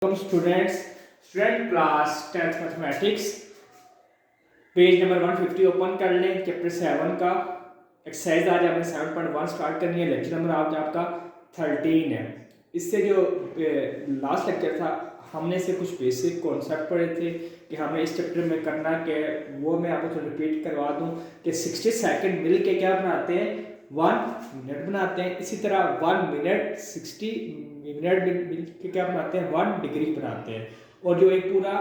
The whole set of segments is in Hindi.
Student class 10th mathematics page number 150 open कर लें। चैप्टर 7 का एक्सरसाइज आज आपने 7.1 स्टार्ट करनी है। लेक्चर नंबर आज आपका 13 है। इससे जो लास्ट लेक्चर था हमने से कुछ बेसिक कॉन्सेप्ट पढ़े थे कि हमें इस चैप्टर में करना क्या है, वो मैं आपको थोड़ा रिपीट करवा दूं कि 60 सेकंड मिल के क्या बनाते हैं, 1 मिनट बनाते हैं। इसी तरह 1 मिनट 60 मिनट मिल के क्या बनाते हैं, 1 डिग्री बनाते हैं। और जो एक पूरा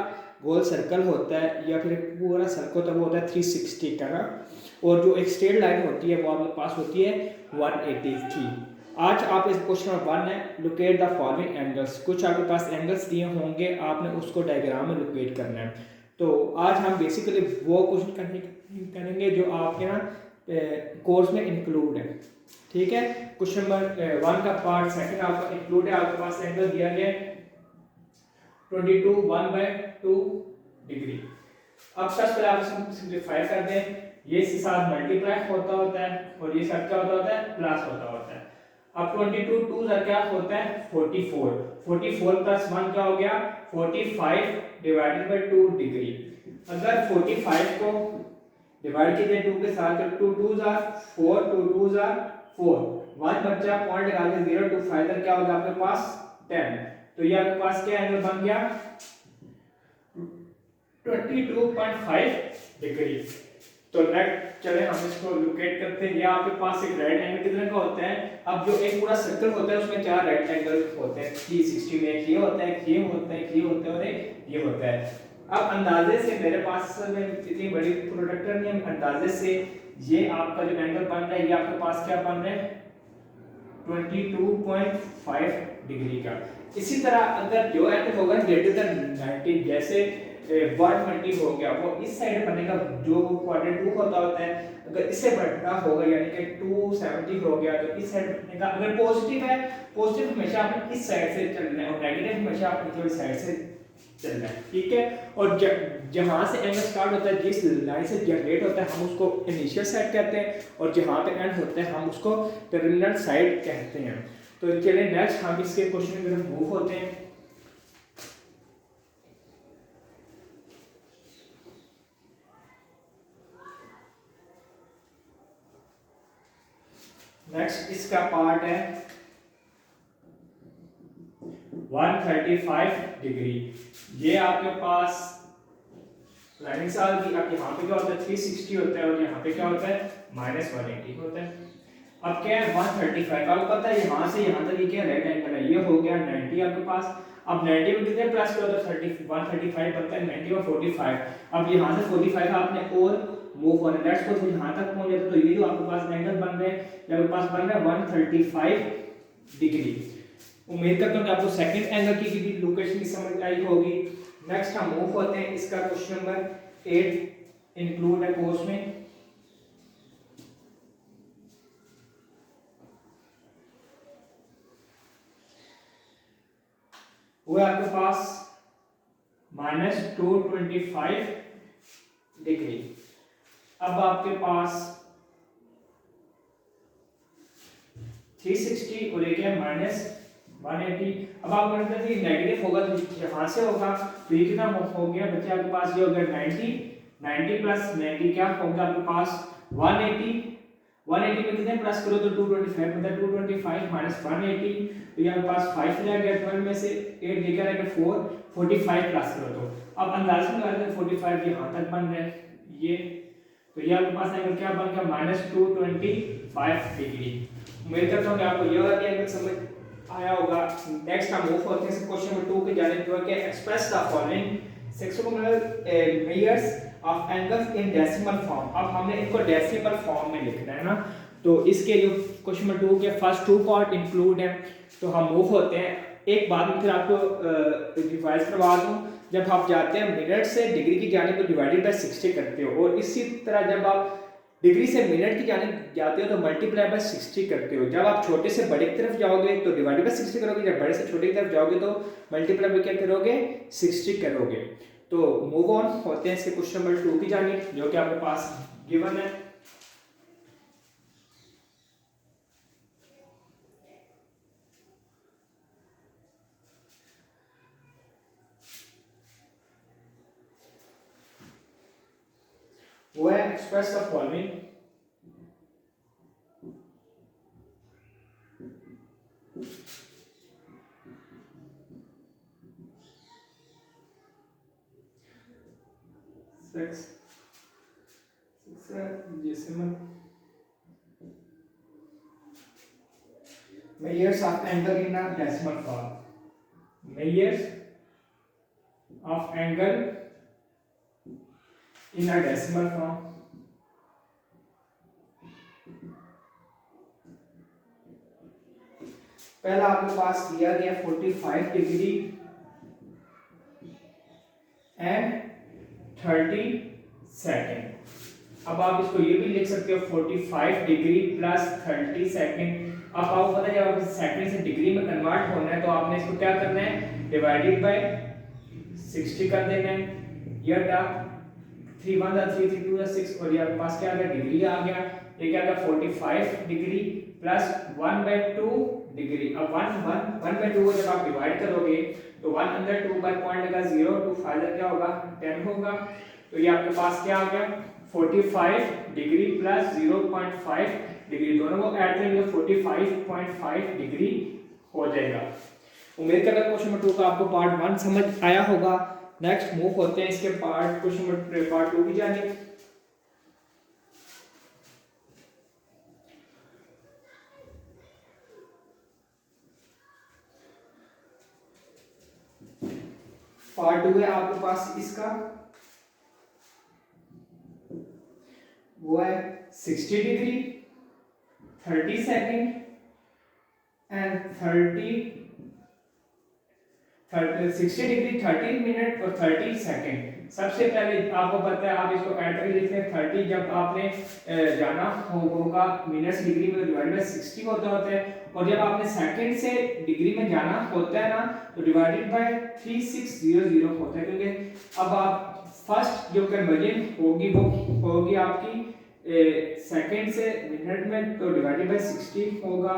गोल सर्कल होता है या फिर पूरा सर्कल होता है वो होता है 360 का ना। और जो एक स्ट्रेट लाइन होती है वो आपके पास होती है 183। आज आप इस क्वेश्चन नंबर 1 है, लोकेट द फॉलोइंग एंगल्स। कुछ आपके पास एंगल्स दिए होंगे, आपने उसको डायग्राम में लोकेट करना है। तो आज हम बेसिकली वो क्वेश्चन करेंगे जो आपके ना कोर्स में इंक्लूड है। ठीक है, क्वेश्चन नंबर 1 का पार्ट सेकंड आपका इंक्लूड है। आपके पास एंगल दिया गया है 22 1/2 डिग्री। अब सबसे पहले आप सिंपलीफाई कर दें। ये इसके साथ मल्टीप्लाई होता है और ये सब क्या होता है, प्लस होता है। अब 22 2 का क्या होता है 44। 44 प्लस 1 क्या हो गया 45 डिवाइडेड बाय 2 डिग्री। अगर 45 को डिवाइड कीजिए 2 के साथ तो 2 2 जा 4 2 2 जा 4 1 बच्चा पॉइंट लगा के 0 2 5 क्या होगा आपके पास 10। तो ये आपके पास क्या एंगल बन गया 22.5 डिग्री। तो नेक्स्ट चले हम इसको लोकेट करते हैं। ये आपके पास एक राइट एंगल कितने का होता है। अब जो एक पूरा सर्कल होता है उसमें 4 राइट एंगल होते हैं। 360 में एक ये होता है, एक ये होता है, एक ये होता है और एक ये होता है। अब अंदाजे से मेरे पास में इतनी बड़ी प्रोडक्टर नहीं है, अंदाजे से ये आपका जो एंगल बन रहा है ये आपके पास क्या बन रहा है 22.5 डिग्री का। इसी तरह अगर जो एंगल होगा ग्रेटर देन 90, जैसे 120 हो गया, वो इस साइड बनेगा जो क्वाड्रेंट 2 होता है। अगर इससे बड़ा होगा यानी कि 270 हो गया तो इस साइड बनेगा। अगर पॉजिटिव है, पॉजिटिव हमेशा आपने इस साइड से चलना है और नेगेटिव हमेशा आपने इस साइड से चलना है। ठीक है, और जहां से एंगल स्टार्ट होता है, जिस लाइन से जनरेट होता है हम उसको इनिशियल साइड कहते हैं और जहां पे एंड होता है हम उसको टर्मिनल साइड कहते हैं। तो चलिए नेक्स्ट हम इसके क्वेश्चन की तरफ मूव होते हैं। नेक्स्ट इसका पार्ट है 135 डिग्री। ये आपके पास लाइनिंग साल की अब यहाँ पे क्या होता है 360 होता है और यहाँ पे क्या होता है -180 होता है। अब क्या है 135 आपको पता है यहाँ से यहाँ तक ये क्या राइट एंगल है, ये हो गया 90 आपके पास। अब 90 में कितने प्लस किया होता है 135 बनता है 90 और 45। अब यहाँ से 45 आपने और मूव होना है, लेट्स सपोज यहाँ तक पहुंच जाता तो ये जो आपके पास एंगल बन रहे हैं ये आपके पास बन रहा है 135 डिग्री। उम्मीद करता हूँ कि आपको सेकंड एंगल की लोकेशन की समझ आई होगी। नेक्स्ट हम मूव होते हैं। इसका क्वेश्चन नंबर 8 इंक्लूड है कोर्स में। वो है आपके पास -225 डिग्री। अब आपके पास 360 और एक है -180। अब आप कहते हैं कि नेगेटिव होगा तो यहाँ से होगा तो ये कितना हो गया बच्चे आपके पास, ये हो गया 90 प्लस 90 क्या होगा आपके पास 180। 180 में कितने प्लस करो तो 225 मतलब 225 माइनस 180 तो ये आपके पास 5 रह गया। 12 में से 8 निकल आएगा 4 45 प्लस करो तो अब अंदाजा लगा लें 45 यहाँ तक बन रहा है ये। तो ये आपके पास एंगल क्या बन गया -225 डिग्री। उम्मीद करता हूँ कि आपको ये वाला एंगल समझ आया होगा। नेक्स्ट हम मूव होते हैं क्वेश्चन नंबर 2 के जाने जो है कि express the following sectional measures of angles in decimal form. अब हमने इनको डेसिमल फॉर्म में लिखना है ना, तो इसके जो क्वेश्चन नंबर 2 के फर्स्ट 2 पार्ट इंक्लूड है। तो हम मूव होते हैं। एक बात मैं फिर आपको रिवाइज करवा दूं, जब आप जाते हैं मिनट से डिग्री की जाने तो डिवाइडेड बाय 60 करते हो और इसी तरह जब आप डिग्री से मिनट की जाने जाते हो तो मल्टीप्लाई बाय 60 करते हो। जब आप छोटे से बड़े की तरफ जाओगे तो डिवाइडेड बाय 60 करोगे, जब बड़े से छोटे की तरफ जाओगे तो मल्टीप्लाई बाय क्या करोगे 60 करोगे। तो मूव ऑन होते हैं इसके क्वेश्चन नंबर 2 की जानिब जो कि आपके पास गिवन है। वो है express the following decimal measures of angle in a decimal form. Measures of angle in a decimal form. पहला आपके पास दिया गया 45 डिग्री एंड 30 सेकेंड। अब आप इसको ये भी लिख सकते हो 45 डिग्री प्लस 30 सेकेंड। अब आपको पता है जब आप सेकेंड से डिग्री में कन्वर्ट होना है तो आपने इसको क्या करना है, डिवाइडेड बाय 60 कर देना है। ये था 3 1 3 3 2 6 और ये आपके पास क्या आ गया, डिग्री आ गया। ये क्या आ गया 45 डिग्री प्लस 1/2 डिग्री। अब 1/2 को जब आप डिवाइड करोगे तो 1 अंदर 2 पर पॉइंट लगा 0 2 फाइनल क्या होगा 10 होगा। तो ये आपके पास क्या आ गया 45 डिग्री प्लस 0.5 डिग्री, दोनों को ऐड करेंगे 45.5 डिग्री हो जाएगा। उम्मीद करता हूं क्वेश्चन नंबर 2 का आपको पार्ट 1 समझ आया होगा। नेक्स्ट मूव होते हैं इसके क्वेश्चन नंबर पार्ट 2 की जानिब। पार्ट 2 है आपके पास इसका, वो है 60 degree 30 second and 60 degree 30 minute और 30 सेकेंड। सबसे पहले आपको पता है आप इसको ऐड करके लिखते हैं 30 जब आपने जाना होगा मिनट्स डिग्री में डिवाइड बाय 60 होता है, और जब आपने सेकंड से डिग्री में जाना होता है ना तो डिवाइडेड बाय 3600 होता है, क्योंकि अब आप फर्स्ट जो कन्वर्जन होगी वो होगी आपकी सेकंड से मिनट में तो डिवाइडेड बाय 60 होगा,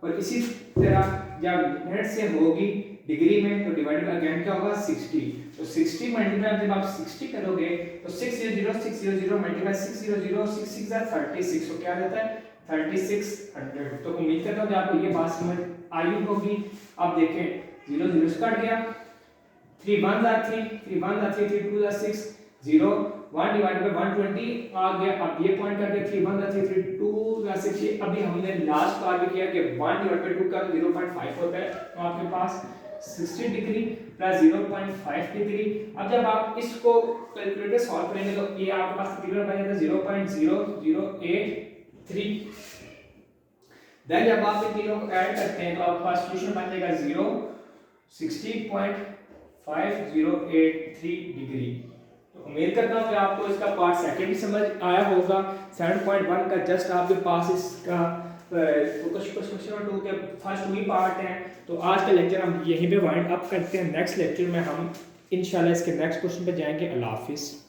और इसी तरह जब मिनट से होगी डिग्री में तो डिवाइडेड बाय अगेन क्या होगा 60। तो 60 मल्टीप्लाई जब आप 60 करोगे तो 600 मल्टीप्लाई 600 6 6 36 तो क्या रहता है 3600। तो उम्मीद करता हूं कि आपको ये बात समझ आई होगी। अब देखें 0 0 से कट गया, 3 1 3 3 1 3 3 2 6 0 1 डिवाइडेड बाय 120 आ गया। अब ये पॉइंट करके 3 1 3 3 2 6। अभी हमने लास्ट बार भी किया कि 1 डिवाइडेड बाय 2 का 0.5 होता है, तो आपके पास 60 डिग्री प्लस 0.5 डिग्री। अब जब आप इसको कैलकुलेटर सॉल्व करेंगे तो ये आपके पास तकरीबन बन जाता है 0.0083। देन जब आप इन तीनों को ऐड करते हैं तो आपके पास सॉल्यूशन बन जाएगा 60.5083 डिग्री। तो उम्मीद करता हूं कि आपको इसका पार्ट सेकंड भी समझ आया होगा। 7.1 का जस्ट आपके पास इसका क्वेश्चन 2 के फर्स्ट 2 पार्ट हैं। तो आज का लेक्चर हम यहीं पे वाइंड अप करते हैं। नेक्स्ट लेक्चर में हम इंशाल्लाह इसके नेक्स्ट क्वेश्चन पे जाएंगे। अल्लाह हाफिज़।